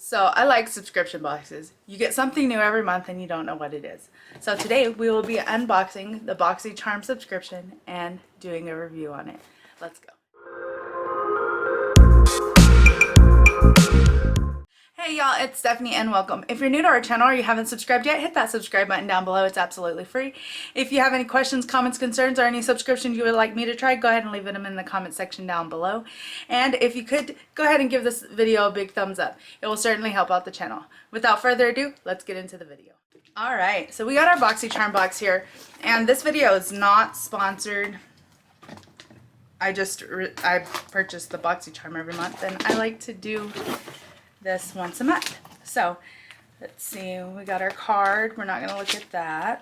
So I like subscription boxes. You get something new every month and you don't know what it is. So today we will be unboxing the Boxy Charm subscription and doing a review on it. Let's go. Hey y'all, it's Stephanie and welcome. If you're new to our channel or you haven't subscribed yet, hit that subscribe button down below. It's absolutely free. If you have any questions, comments, concerns, or any subscriptions you would like me to try, go ahead and leave them in the comment section down below. And if you could, go ahead and give this video a big thumbs up. It will certainly help out the channel. Without further ado, let's get into the video. Alright, so we got our Boxy Charm box here, and this video is not sponsored. I purchase the Boxy Charm every month, and I like to do this once a month. So let's see, we got our card. We're not going to look at that.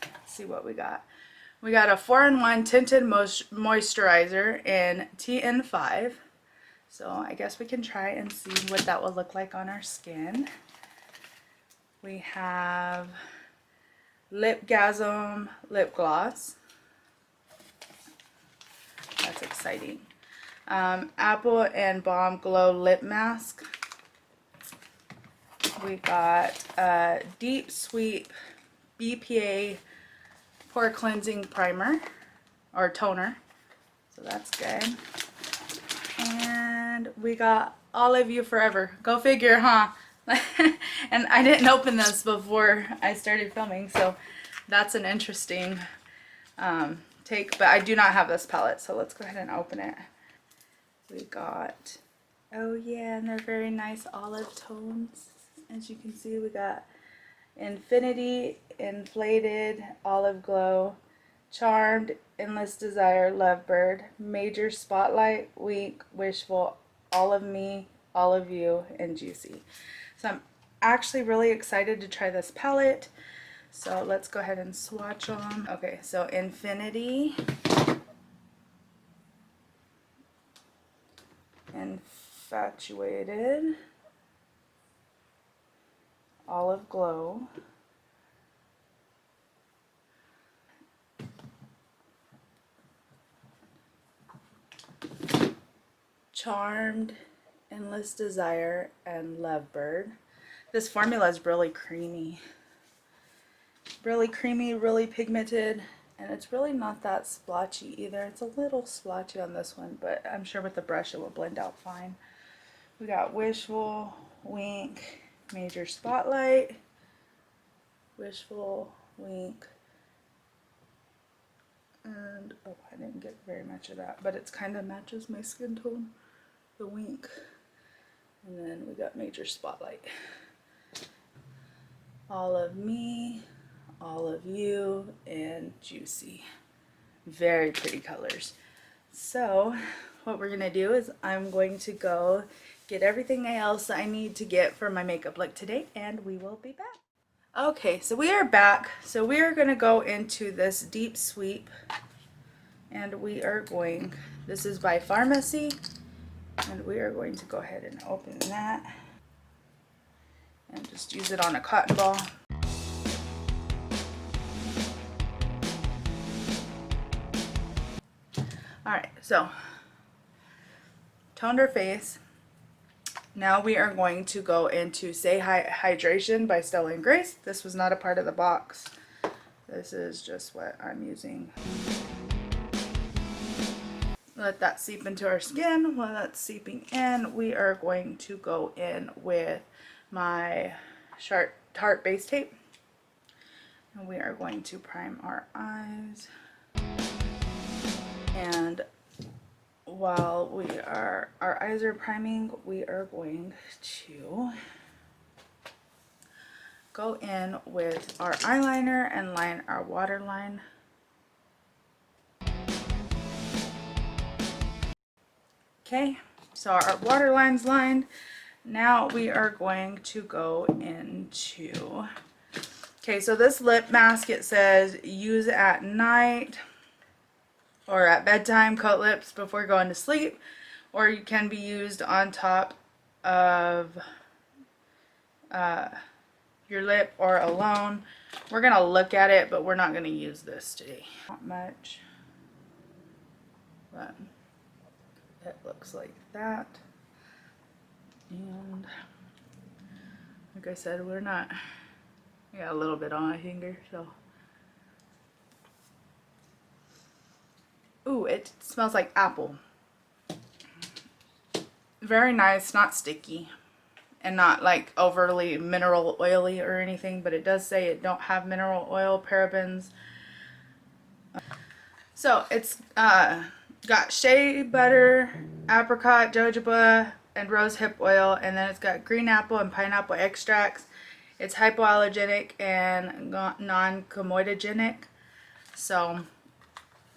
Let's see what we got. We got a 4-in-1 tinted moisturizer in TN5. So I guess we can try and see what that will look like on our skin. We have Lipgasm lip gloss. That's exciting. Apple and Balm Glow lip mask. We got a Deep Sweep BPA pore cleansing primer or toner, so that's good. And we got Olive You Forever. Go figure, huh? And I didn't open this before I started filming, so that's an interesting take, but I do not have this palette, so let's go ahead and open it. We got, oh yeah, and they're very nice olive tones. As you can see, we got Infinity, Inflated, Olive Glow, Charmed, Endless Desire, Lovebird, Major Spotlight, Weak, Wishful, All of Me, All of You, and Juicy. So I'm actually really excited to try this palette. So let's go ahead and swatch them. Okay, so Infinity, Infatuated, Olive Glow, Charmed, Endless Desire, and Lovebird. This formula is really creamy. Really creamy, really pigmented, and it's really not that splotchy either. It's a little splotchy on this one, but I'm sure with the brush it will blend out fine. We got Wishful, Wink, Major Spotlight, Wishful, Wink, and oh, I didn't get very much of that, but it's kind of matches my skin tone, the Wink. And then we got Major Spotlight. All of Me, All of You, and Juicy. Very pretty colors. So what we're gonna do is I'm going to go get everything else I need to get for my makeup look today, and we will be back. Okay, so we are back. So we are gonna go into this Deep Sweep, and we are going, this is by Pharmacy, and we are going to go ahead and open that and just use it on a cotton ball. Alright, so toned our face. Now we are going to go into Say Hi Hydration by Stella and Grace. This was not a part of the box. This is just what I'm using. Let that seep into our skin. While that's seeping in, we are going to go in with my Tarte base tape. And we are going to prime our eyes. And while our eyes are priming, we are going to go in with our eyeliner and line our waterline. Okay, so our waterline's lined. Now we are going to go into, okay, so this lip mask, it says use at night or at bedtime, coat lips before going to sleep, or you can be used on top of your lip or alone. We're gonna look at it, but we're not gonna use this today. Not much, but it looks like that. And Like I said, we got a little bit on my finger, so. Ooh, it smells like apple. Very nice, not sticky, and not like overly mineral oily or anything, but it does say it don't have mineral oil, parabens. So it's got shea butter, apricot, jojoba, and rose hip oil, and then it's got green apple and pineapple extracts. It's hypoallergenic and non-comedogenic, so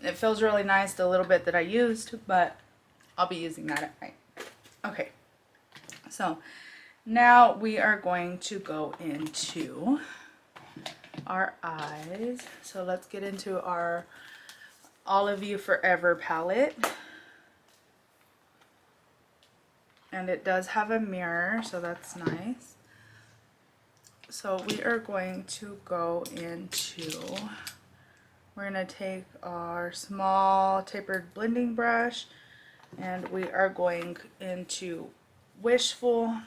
it feels really nice, the little bit that I used, but I'll be using that at night. Okay, so now we are going to go into our eyes. So let's get into our All of You Forever palette. And it does have a mirror, so that's nice. So we are going to go into, we're going to take our small tapered blending brush, and we are going into Wishful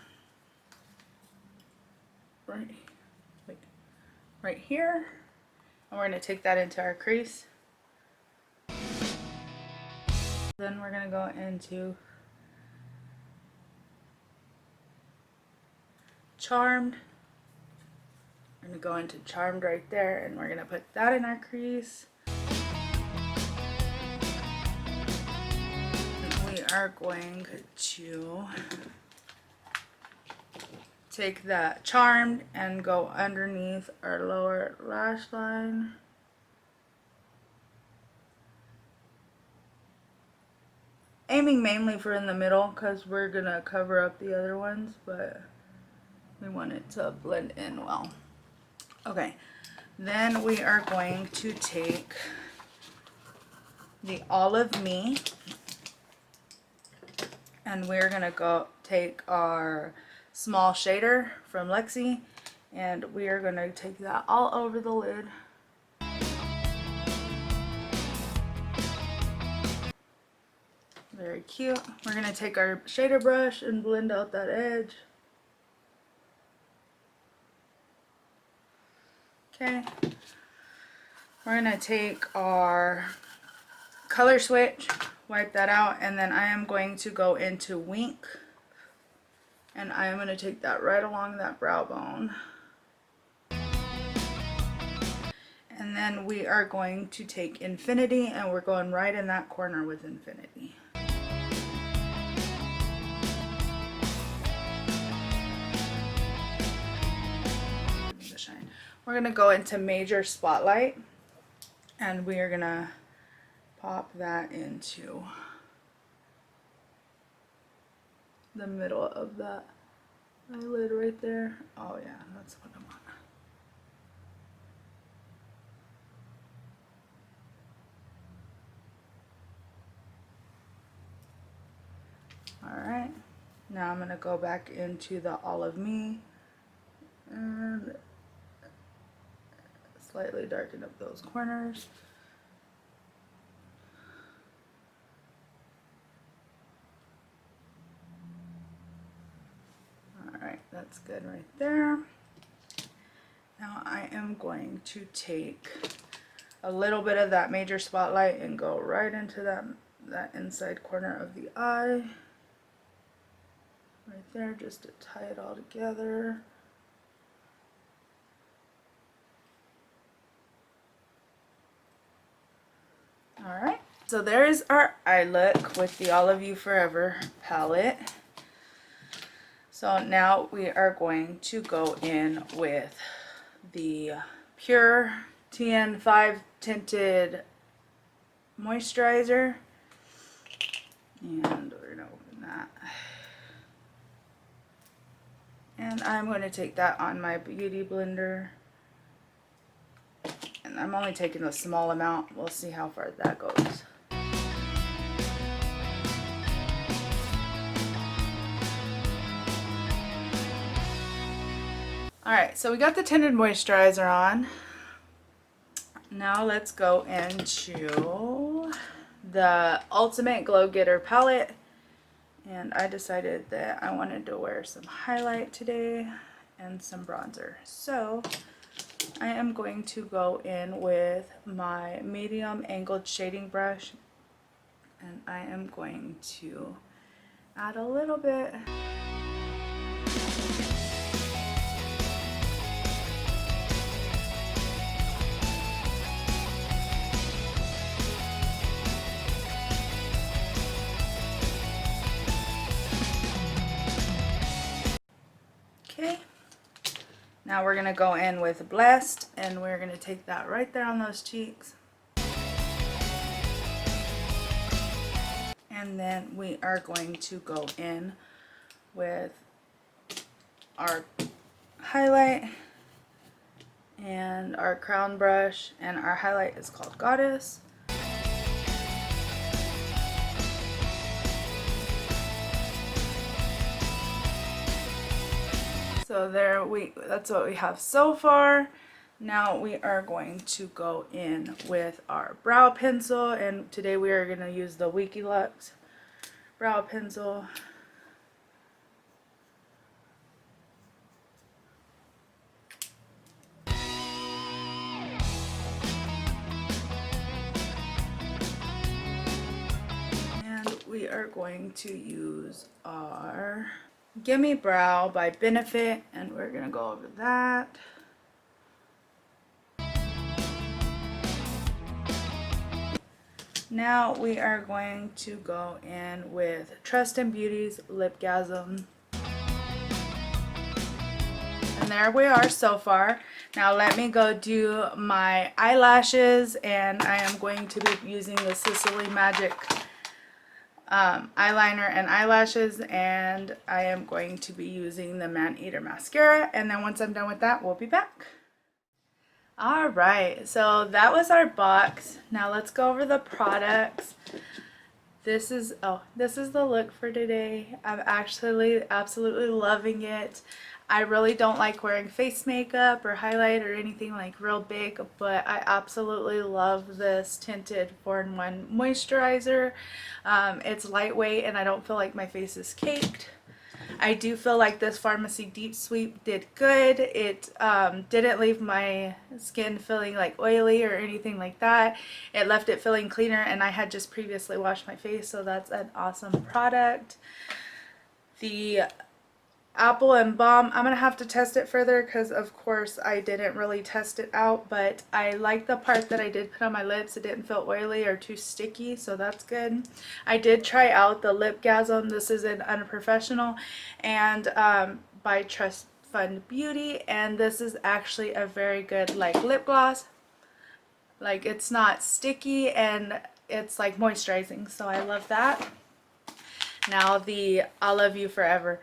right here, and we're going to take that into our crease. Then we're going to go into Charmed. We're going to go into Charmed right there, and we're going to put that in our crease. And we are going to take that Charmed and go underneath our lower lash line. Aiming mainly for in the middle because we're going to cover up the other ones, but we want it to blend in well. Okay, then we are going to take the All of Me, and we're going to go take our small shader from Lexi, and we are going to take that all over the lid. Very cute. We're going to take our shader brush and blend out that edge. Okay. We're going to take our color switch, wipe that out, and then I am going to go into Wink, and I am going to take that right along that brow bone. And then we are going to take Infinity, and we're going right in that corner with Infinity. We're going to go into Major Spotlight, and we are going to pop that into the middle of that eyelid right there. Oh yeah, that's what I want. Alright, now I'm going to go back into the All of Me and slightly darken up those corners. Alright, that's good right there. Now I am going to take a little bit of that Major Spotlight and go right into that inside corner of the eye. Right there, just to tie it all together. Alright, so there's our eye look with the All of You Forever palette. So now we are going to go in with the Pure TN5 Tinted Moisturizer. And we're going to open that. And I'm going to take that on my Beauty Blender. And I'm only taking a small amount. We'll see how far that goes. Alright, so we got the tinted moisturizer on. Now let's go into the Ultimate Glow Getter palette. And I decided that I wanted to wear some highlight today. and some bronzer. So I am going to go in with my medium angled shading brush, and I am going to add a little bit. Okay, now we're gonna go in with Blessed, and we're gonna take that right there on those cheeks. And then we are going to go in with our highlight and our crown brush, and our highlight is called Goddess. So that's what we have so far. Now we are going to go in with our brow pencil, and today we are going to use the Wikiluxe brow pencil. And we are going to use our Gimme Brow by Benefit, and we're going to go over that. Now we are going to go in with Trust and Beauty's Lipgasm. And there we are so far. Now let me go do my eyelashes, and I am going to be using the Sicily Magic eyeliner and eyelashes, and I am going to be using the Man-Eater mascara, and then once I'm done with that, we'll be back. Alright, so that was our box. Now let's go over the products. This is the look for today. I'm actually absolutely loving it. I really don't like wearing face makeup or highlight or anything like real big, but I absolutely love this tinted 4-in-1 moisturizer. It's lightweight and I don't feel like my face is caked. I do feel like this Pharmacy Deep Sweep did good. It didn't leave my skin feeling like oily or anything like that. It left it feeling cleaner, and I had just previously washed my face, so that's an awesome product. The Apple and Balm, I'm going to have to test it further because of course I didn't really test it out, but I like the part that I did put on my lips. It didn't feel oily or too sticky, so that's good. I did try out the Lipgasm. This is an Unprofessional and by Trust Fund Beauty, and this is actually a very good like lip gloss. Like, it's not sticky and it's like moisturizing, so I love that. Now the I'll Love You Forever.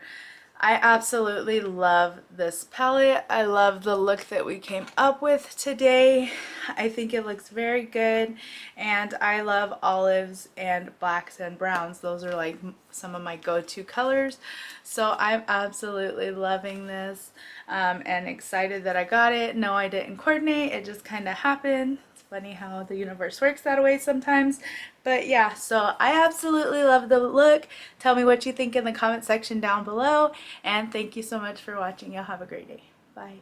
I absolutely love this palette. I love the look that we came up with today. I think it looks very good, and I love olives and blacks and browns. Those are like some of my go-to colors, so I'm absolutely loving this and excited that I got it. No, I didn't coordinate, it just kind of happened. Funny how the universe works that way sometimes. But yeah, so I absolutely love the look. Tell me what you think in the comment section down below, and thank you so much for watching. Y'all have a great day. Bye.